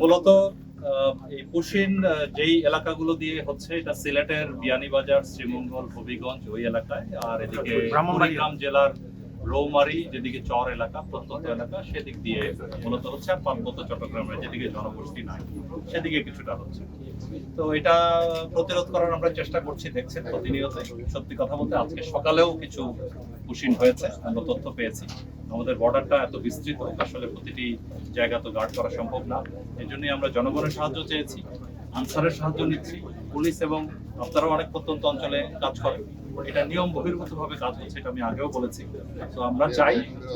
মূলত এই পুশিন যেই এলাকাগুলো দিয়ে হচ্ছে এটা সিলেটের বিয়ানীবাজার, শ্রীমঙ্গল, হবিগঞ্জ ওই এলাকায়, আর এদিকে কুড়িগ্রাম জেলার রৌমারী যেদিকে চর এলাকা, প্রত্যন্ত এলাকা সেদিক দিয়ে মূলত হচ্ছে, আর পার্বত্য চট্টগ্রামের যেদিকে জনবসতি নাই সেদিকে কিছুটা হচ্ছে। তো এটা প্রতিরোধ করার আমরা চেষ্টা করছি, দেখছেন প্রতিনিয়ত। সত্যি কথা বলতে আজকে সকালেও কিছু পুশিন হয়েছে, আমরা তথ্য পেয়েছি। আমাদের বর্ডারটা এত বিস্তৃত, আসলে প্রতিটি জায়গা তো গার্ড করা সম্ভব না। এই জন্যই আমরা জনগণের সাহায্য চেয়েছি, আনসারের সাহায্য নিচ্ছি। পুলিশ এবং আপনারাও অনেক প্রত্যন্ত অঞ্চলে কাজ করেন, এটা নিয়ম বহির্ভূত ভাবে কাজ হচ্ছে, এটা আমি আগেও বলেছি। তো আমরা চাই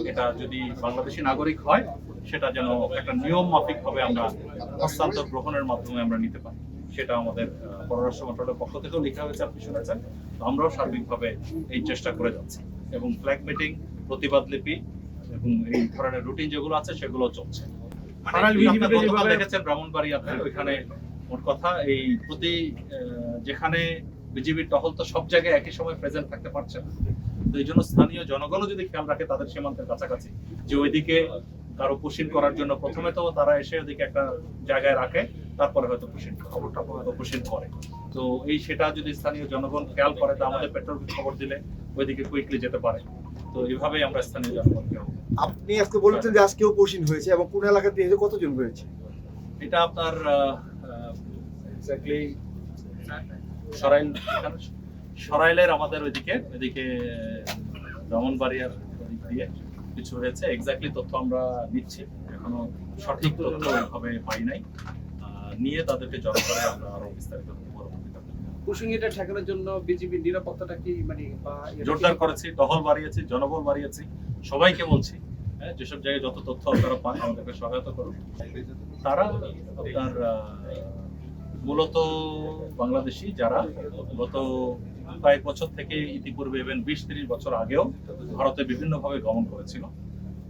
এটা যদি বাংলাদেশি নাগরিক হয় সেটা যেন একটা নিয়ম মাফিক ভাবে আমরা হস্তান্তর গ্রহণের মাধ্যমে আমরা নিতে পারি। সেটা আমাদের পররাষ্ট্র মন্ত্রণালয়ের পক্ষ থেকেও লেখা হয়েছে, আপনি শুনেছেন। আমরাও সার্বিকভাবে এই চেষ্টা করে যাচ্ছি এবং ফ্ল্যাগ মিটিং, প্রতিবাদ লিপি এবং এই ধরনের রুটিন যেগুলো আছে সেগুলো চলছে। দেখেছেন ব্রাহ্মণবাড়িয়াতে, ওইখানে মোট কথা এই প্রতি যেখানে বিজিবির টহল তো সব জায়গায় একই সময় প্রেজেন্ট থাকতে পারছে না। তো এই জন্য স্থানীয় জনগণও যদি খেয়াল রাখে তাদের সীমান্তের কাছাকাছি, যে ওইদিকে কারো পুশিন করার জন্য প্রথমে তো তারা এসে ওদিকে একটা জায়গায় রাখে, তারপরে হয়তো পুশিন করে। তো এই সেটা যদি স্থানীয় জনগণ খেয়াল করে, তো আমাদের পেট্রোল খবর দিলে ওইদিকে কুইকলি যেতে পারে। তো এইভাবেই আমরা স্থানীয় জনগণকে। আপনি আজকে বলেছেন যে আজকেও পুশিন হয়েছে এবং কোন এলাকাতে হয়েছে, কতজন হয়েছে? এটা আপনার এক্স্যাক্টলি সরাইলের আমাদের ওইদিকে ব্রাহ্মণবাড়িয়ার ওদিক দিয়ে কিছু হয়েছে। এক্স্যাক্টলি তথ্য আমরা নিচ্ছি, এখনো সঠিক তথ্য ওইভাবে পাই নাই। নিয়ে তাদেরকে জড়ো করে আমরা আরো বিস্তারিত পুশিংটা ঠেকানোর জন্য বিজিবির নিরাপত্তাটা কি জোরদার করেছি, টহল বাড়িয়েছি, জনবল বাড়িয়েছি। সবাইকে বলছি, যেসব জায়গায় যত তথ্য আপনারা পান আমাদেরকে সহায়তা করুন। তারা আপনার মূলত বাংলাদেশি যারা গত কয়েক বছর থেকে ইতিপূর্বে ইভেন 20-30 বছর আগেও ভারতে বিভিন্নভাবে গমন করেছিল।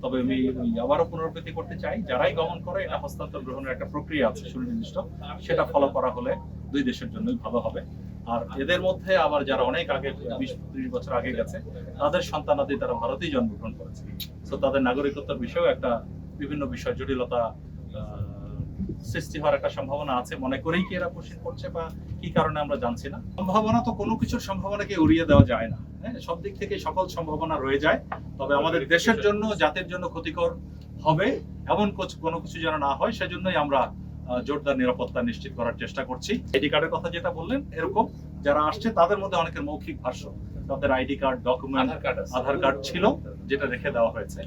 তবে আমি আবারও পুনরাবৃত্তি করতে চাই, যারাই গমন করে এটা হস্তান্তর গ্রহণের একটা প্রক্রিয়া আছে সুনির্দিষ্ট, সেটা ফলো করা হলে দুই দেশের জন্যই ভালো হবে। আর এদের মধ্যে আবার যারা অনেক আগে 20-30 বছর আগে গেছে, তাদের সন্তানাদি তারা ভারতেই জন্মগ্রহণ করেছে। তো তাদের নাগরিকত্বের বিষয়েও একটা বিভিন্ন বিষয় জটিলতা সৃষ্টি হওয়ার একটা সম্ভাবনা আছে, মনে করেই কি এরা পুশিং করছে বা কি কারণে আমরা জানছি না। সম্ভাবনা তো কোনো কিছুর সম্ভাবনাকে উড়িয়ে দেওয়া যায় না, সব দিক থেকে সকল সম্ভাবনা রয়ে যায়। তবে আমাদের দেশের জন্য, জাতির জন্য ক্ষতিকর হবে এমন কোনো কিছু যেন না হয়, সেজন্যই আমরা জোরদার নিরাপত্তা নিশ্চিত করার চেষ্টা করছি। আইডি কার্ডের কথা যেটা বললেন, এরকম যারা আসছে তাদের মধ্যে অনেকের মৌখিক ভাষ্য, তাদের আইডি কার্ড, ডকুমেন্ট, আধার কার্ড ছিল যেটা রেখে দেওয়া হয়েছে।